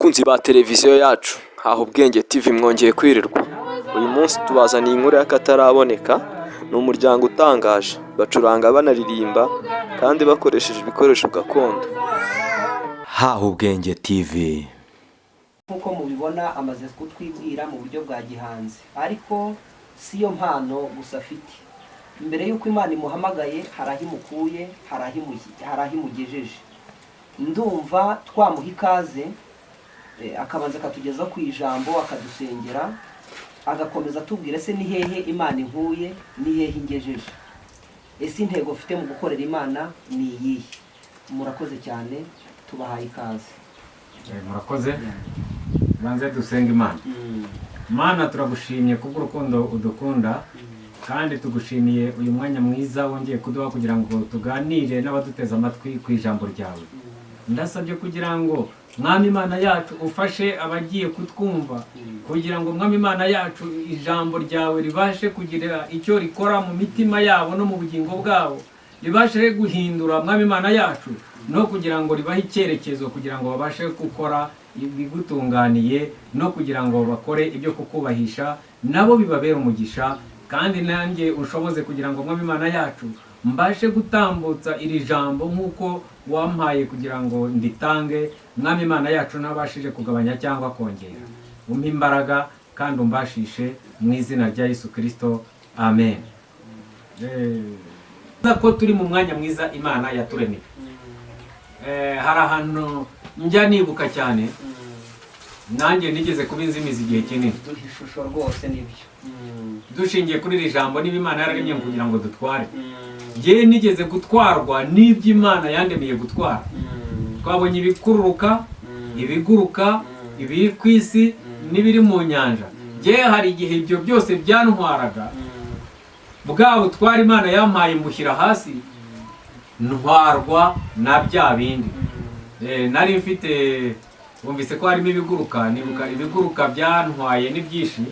Bakunzi ba televiziyo yacu haha ubwenge TV mwongeye kwirirwa. Uyu munsi tubazaniye inkuru y'akataraboneka. Ni umuryango utangaje, bacuranga banaririmba kandi bakoresheje ibikoresho gakondo. Haha ubwenge TV. Nkuko mubibona amaze kutwibwira mu buryo bwa gihanzi, ariko siyo mpano gusa afite. Mbere y'uko Imana imuhamagaye harahimukuye, harahimugejeje. Ndumva twamuha ikaze akabanza akatugeza ku ijambo, akadusengera, agakomeza atubwira se ni hehe Imana inkuye, ni hehe ingejeje, ese intego mfite mu gukorera Imana ni iyihe. Murakoze cyane, tubahaye ikaze. Murakoze. Banze dusenga Imana. Mana turagushimye kubw'urukundo udukunda, kandi tugushimiye uyu mwanya mwiza wongeye kuduha kugira ngo tuganire n'abaduteza amatwi ku ijambo ryawe. Ndasabye kugira ngo Mwami Imana yacu ufashe abagiye kutwumva, kugira ngo Mwami Imana yacu ijambo ryawe ribashe kugira icyo rikora mu mitima yabo no mu bugingo bwabo, ribashe guhindura Mwami Imana yacu, no kugira ngo ribahe icyerekezo kugira ngo babashe gukora ibigutunganiye, no kugira ngo bakore ibyo kukubahisha, nabo bibabera umugisha. Kandi nanjye ushoboze kugira ngo Mwami Imana yacu mbashe gutambutsa iri jambo nk'uko wampaye kugira ngo nditange. Mwami Imana yacu nabashije kugabanya cyangwa kongera, umpe imbaraga kandi umbashishe mu izina rya Yesu Kristo, amen. Ko turi mu mwanya mwiza Imana yaturemeye. Hari ahantu njya nibuka cyane, nanjye nigeze kuba inzimizi igihe kinini. Ishusho rwose nibyo. Dushingiye kuri iri jambo, niba Imana yararemye kugira ngo dutware, njye nigeze gutwarwa n'ibyo Imana yandemeye gutwara. Twabonye ibikururuka, ibiguruka, ibiri ku isi n'ibiri mu nyanja. Njye hari igihe ibyo byose byantwaraga, bwa butwara Imana yampaye mbushyira hasi, ntwarwa na bya bindi. Nari mfite, wumvise ko harimo ibiguruka, nibuka ibiguruka byantwaye n'ibyinshi.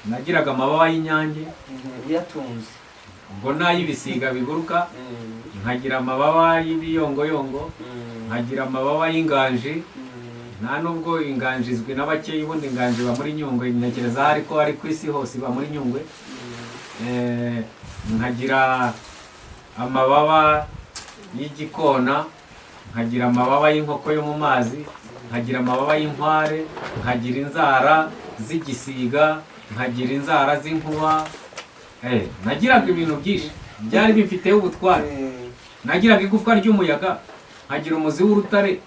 Nagiraga amababa y'inyange uyatunze, ubwo n'ay'ibisiga biguruka, nkagira amababa y'ibiyongoyongo, nkagira amababa y'inganji. Nta nubwo inganji izwi na bakeya, ubundi inganji iba muri Nyungwe, ntekereza ariko ari ku isi hose iba muri Nyungwe. Nkagira amababa y'igikona, nkagira amababa y'inkoko yo mu mazi, nkagira amababa y'inkware, nkagira inzara z'igisiga, nkagira inzara z'inkuba. Nagiraga ibintu byinshi byari bifiteho ubutware. Nagiraga igufwa ry'umuyaga, nkagira umuzi w'urutare,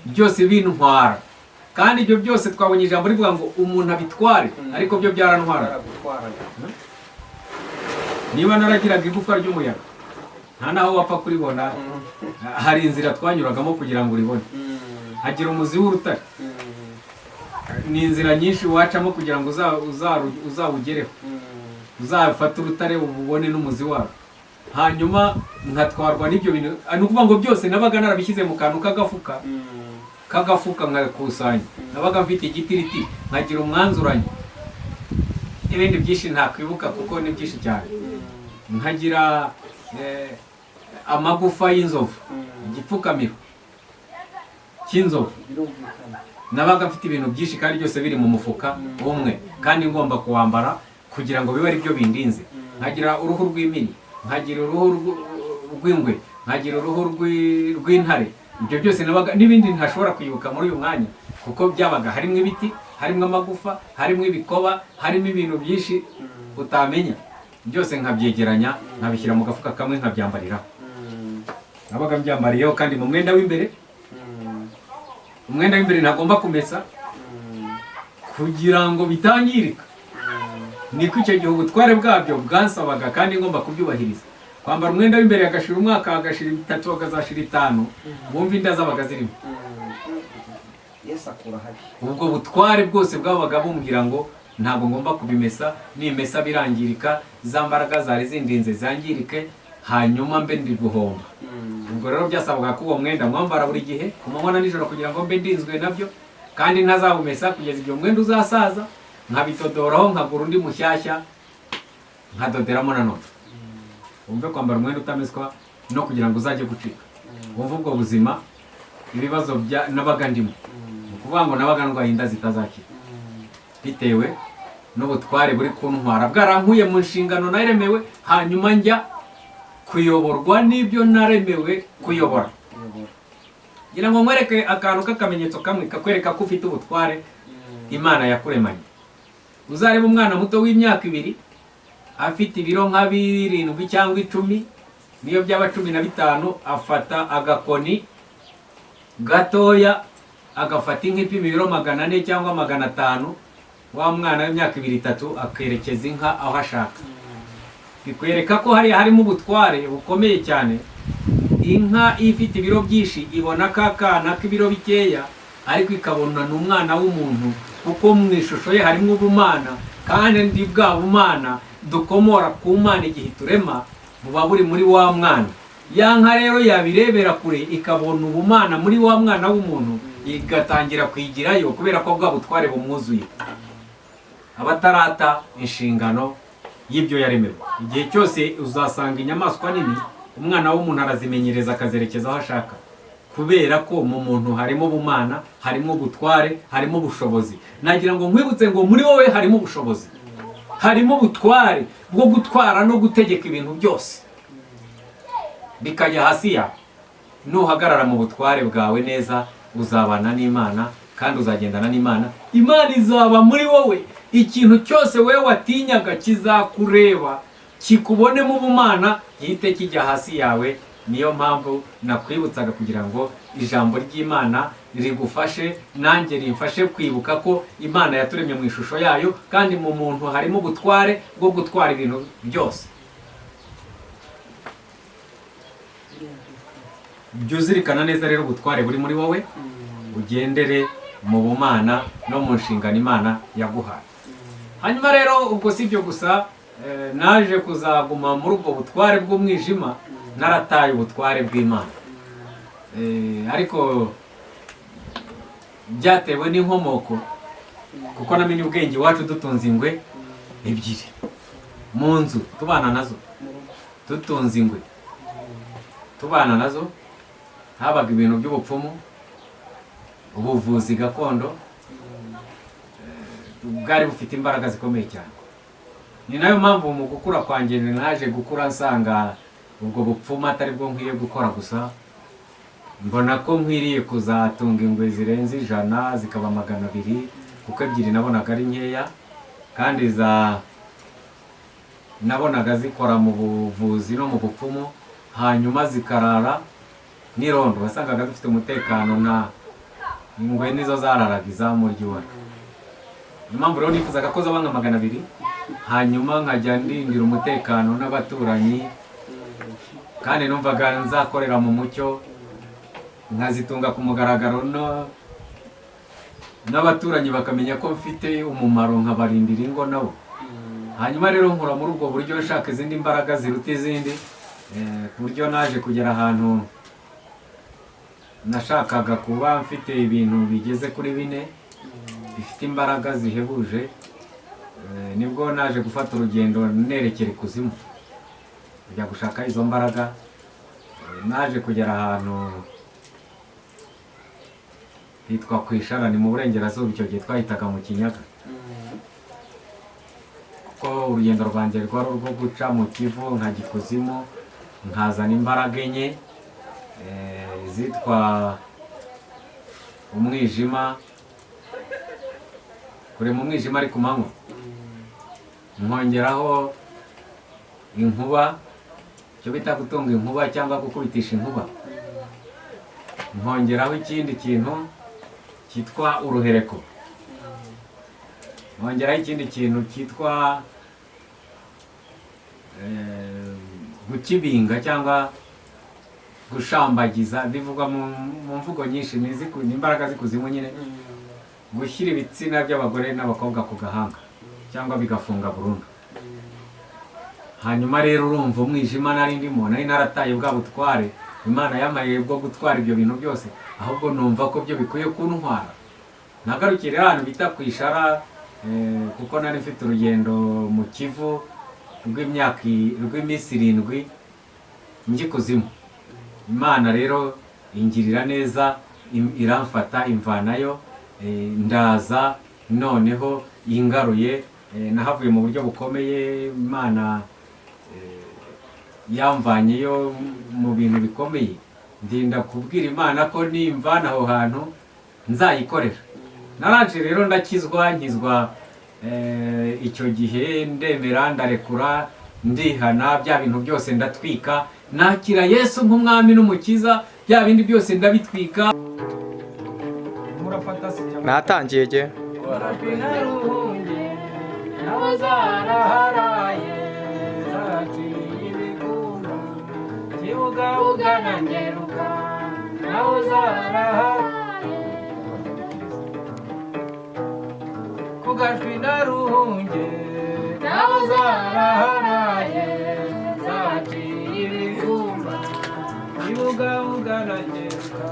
byose bintwara. Kandi ibyo byose twabonye ijambo rivuga ngo umuntu abitware, ariko byo byarantwara. Niba naragiraga igufwa ry'umuyaga, nta naho wapfa kuribona, hari inzira twanyuragamo kugira ngo uribone. Hagira umuzi w'urutare, ni inzira nyinshi wacamo kugira ngo uzawugereho, uzafate urutare ubone n'umuzi wawe. Hanyuma nkatwarwa n'ibyo bintu, ni ukuvuga ngo byose nabaga narabishyize mu kantu k'agafuka nkakusanya. Nabaga mfite igitiriti, nkagira umwanzuranye, ibindi byinshi ntakwibuka kuko ni byinshi cyane. Nkagira amagufa y'inzovu, igipfukamiro cy'inzovu. Nabaga mfite ibintu byinshi kandi byose biri mu mufuka umwe, kandi ngomba kuwambara kugira ngo bibe ari byo bindinze. Nkagira uruhu rw'imini, nkagira uruhu rw'ingwe, nkagira uruhu rw'intare. Ibyo byose nabaga, n'ibindi ntashobora kwibuka muri uyu mwanya kuko byabaga harimo ibiti, harimo amagufa, harimo ibikoba, harimo ibintu byinshi utamenya. Byose nkabyegeranya, nkabishyira mu gafuka kamwe, nkabyambariraho. Nabaga mbyambariyeho kandi mu mwenda w'imbere. Umwenda w'imbere ntagomba kumesa kugira ngo bitangirika. Niko icyo gihe ubutware bwabyo bwansabaga kandi ngomba kubyubahiriza. Kwambara umwenda w'imbere agashira umwaka, agashira 3, agashira 5, wumva inda zabaga zirimo. Ubwo butware bwose bwabaga bumbwira ngo ntabwo ngomba kubimesa, nimesa birangirika, za mbaraga zari zindinze zangirike, hanyuma mbe ndi guhomba. Ubwo rero byasabaga ko uwo mwenda mwambara buri gihe ku manywa na nijoro kugira ngo mbe ndinzwe nabyo, kandi ntazawumesa kugeza igihe umwenda uzasaza. Nkabitodoraho, nkagura undi mushyashya, nkadoderamo nanone. Wumve kwambara umwenda utameswa no kugira ngo uzajye gucika. Wumve ubwo buzima ibibazo nabaga ndimo. ukuvuga ngo nabaga ndwaye inda zitazakira bitewe n'ubutware buri kuntwara bwarankuye mu nshingano naremewe, hanyuma njya kuyoborwa n'ibyo naremewe kuyobora. ngira ngo nkwereke akantu k'akamenyetso kamwe kakwereka ko ufite ubutware Imana yakuremanye. Uzareba umwana muto w'imyaka 2 afite ibiro nka 7 cyangwa 10, niyo byaba 15, afata agakoni gatoya agafata nk'ipima ibiro 400 cyangwa 500, wa mwana w'imyaka 2-3 akerekeza inka aho ashaka. Bikwereka ko harimo ubutware bukomeye cyane. Inka ifite ibiro byinshi ibona kakana k'ibiro bikeya, ariko ikabona n'umwana w'umuntu, kuko mu ishusho ye harimo ubumana, kandi ndi bwa bumana dukomora ku Mana igihe turema buba buri muri wa mwana. Ya nka rero yabirebera kure ikabona ubumana muri wa mwana w'umuntu, igatangira kwigirayo kubera ko bwa butware bumwuzuye. Abatarata inshingano y'ibyo yaremewe. Igihe cyose uzasanga inyamaswa nini, umwana w'umuntu arazimenyereza akazerekeza aho ashaka, kubera ko mu muntu harimo ubumana, harimo ubutware, harimo ubushobozi. Nagira ngo nkwibutse ngo muri wowe harimo ubushobozi, harimo ubutware bwo gutwara no gutegeka ibintu byose bikajya hasi yawe. Nuhagarara mu butware bwawe neza, uzabana n'Imana kandi uzagendana n'Imana. Imana izaba muri wowe. Ikintu cyose wewe watinyaga kizakureba, kikubonemo ubumana, gihite kijya hasi yawe. Niyo mpamvu nakwibutsaga kugira ngo ijambo ry'Imana rigufashe, nanjye rimfashe kwibuka ko Imana yaturemye mu ishusho yayo, kandi mu muntu harimo ubutware bwo gutwara ibintu byose. Byuzirikana neza rero ubutware buri muri wowe, ugendere mu bumana no mu nshingano Imana yaguhaye. Hanyuma rero ubwo si byo gusa, naje kuzaguma muri ubwo butware bw'umwijima, narataye ubutware bw'Imana. Ariko byatewe n'inkomoko, kuko namenye ubwenge iwacu dutunze ingwe 2 mu nzu tubana nazo, dutunze ingwe tubana nazo. Habaga ibintu by'ubupfumu, ubuvuzi gakondo, bwari bufite imbaraga zikomeye cyane. Ni nayo mpamvu mu gukura kwanjye naje gukura nsanga ubwo bupfumu atari bwo nkwiye gukora gusa. Mbona ko nkwiriye kuzatunga ingwe zirenze 100, zikaba 200, kuko 2 nabonaga ari nkeya, kandi nabonaga zikora mu buvuzi no mu bupfumu, hanyuma zikarara n'irondo. Wasangaga dufite umutekano, na ingwe nizo zararaga izamu ry'iwacu. Impamvu rero nifuzaga ko zaba nka 200, hanyuma nkajya ndindira umutekano n'abaturanyi, kandi numvaga nzakorera mu mucyo, nkazitunga ku mugaragaro, n'abaturanyi bakamenya ko mfite umumaro, nkabarindira ingo nabo. Hanyuma rero nkura muri ubwo buryo nshaka izindi mbaraga ziruta izindi, ku buryo naje kugera ahantu nashakaga kuba mfite ibintu bigeze kuri 4 bifite imbaraga zihebuje. Nibwo naje gufata urugendo nerekera ikuzimu kujya gushaka izo mbaraga. Naje kugera ahantu hitwa Kwishara, ni mu burengerazuba, icyo gihe twahitaga mu Kinyaga, kuko urugendo rwanjye rwari urwo guca mu Kivu nkajya ikuzimu, nkazana imbaraga enye zitwa umwijima, kure mu mwijima ari ku manywa, nkongeraho inkuba, cyo bita gutunga inkuba cyangwa gukubitisha inkuba, nkongeraho ikindi kintu cyitwa uruhereko, nkongeraho ikindi kintu cyitwa gukibinga cyangwa gushambagiza. Bivugwa mu mvugo nyinshi, ni imbaraga z'ikuzimu nyine. Gushyira ibitsina by'abagore n'abakobwa ku gahanga cyangwa bigafunga burundu. Hanyuma rero urumva umwijima nari ndimo, nari narataye bwa butware Imana yamaye bwo gutwara ibyo bintu byose, ahubwo numva ko byo bikwiye kuntwara. Nagarukire ahantu bita Kwishara, kuko nari mfite urugendo mu Kivu rw'iminsi 7 njye kuzimu. Imana rero ingirira neza, iramfata imvanayo, ndaza noneho ingaruye, nahavuye mu buryo bukomeye, Imana yamvanyeyo mu bintu bikomeye, ndinda kubwira Imana ko nimvana aho hantu nzayikorera. Naraje rero ndakizwa, nkizwa icyo gihe, ndemera, ndarekura, ndihana, bya bintu byose ndatwika, nakira Yesu nk'umwami n'umukiza, bya bindi byose ndabitwika. natangiye je Kugajwi na ruhunge naho zaraharaye zaciye ibigumba, ibugabuga na ngeruka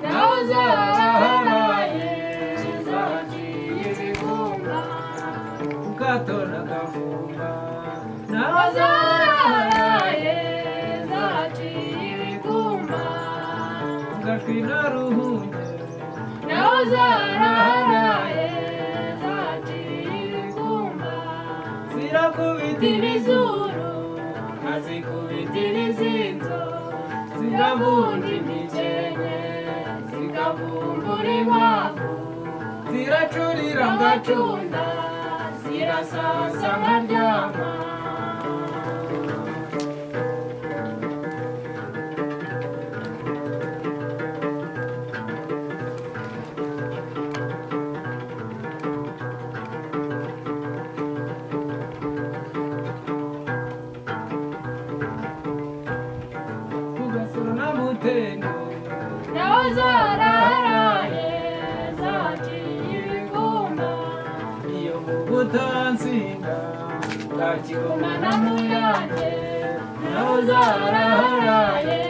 naho zaraharaye zaciye ibigumba, ubwato n'agafumba naho zaraharaye zaciye ibigumba, kugajwi na ruhunge naho zaraharaye zirakubita ibizuru nkazikubita ibizinzo, ziravunja imikenke zikavumbura inkwavu, ziracurira ngacunda, zirasasa nkaryama. Naho zaraharaye zaciye ibigumba, iyo mu butansinda bwa Kigoma na Muyange, naho zaraharaye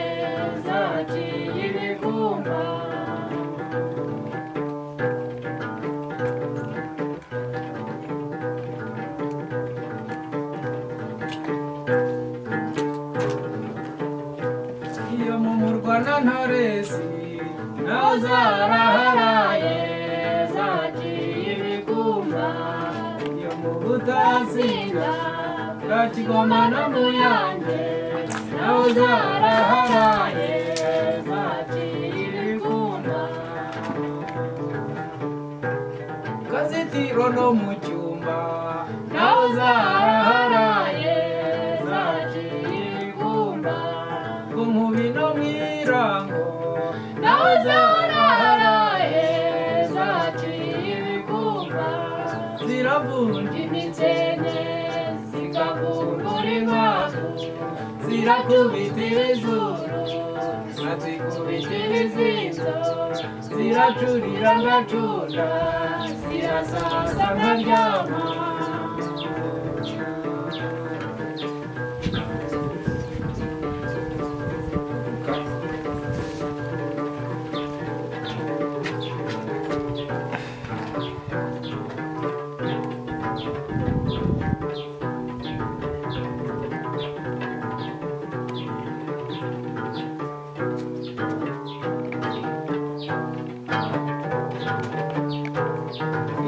zaciye ibigumba. Iyo mu murwa na Ntaresi naho zaraharaye zaciye ibigumba, iyo mu butansinda bwa Kigoma na Muyange, naho zaraharaye zaciye ibigumba. Kazitiro no mu Cyumba naho zaraharaye zaciye ibigumba, ku Nkubi no mw'Irango naho zaraharaye zaciye ibigumba, ziravunja imikenke zikavumbura inkwavu, zirakubita ibizuru nkazikubita ibizinzo, ziracurira ngacunda, zirasasa nkaryama.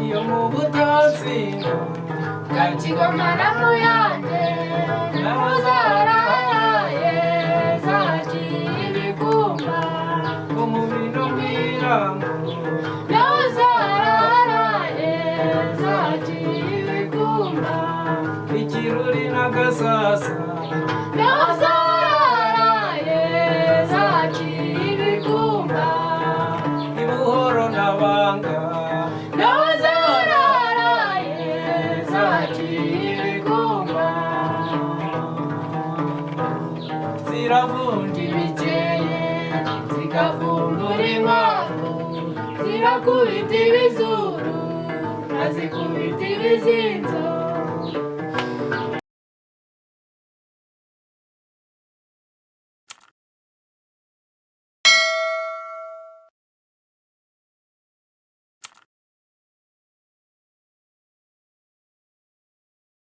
Iyo mu butansinda bwa Kigoma na Muyange, naho zaraharaye zaciye ibigumba, ku Nkubi no mw'Irango naho zaraharaye zaciye ibigumba, Ikiruri na Gasasa naho zaraharaye zaciye ibigumba, Ibuhoro na Banga naho zaraharaye zaciye ibigumba, ziravunja imikenke zikavumbura inkwavu, zirakubita ibizuru nkazikubita ibizinzo,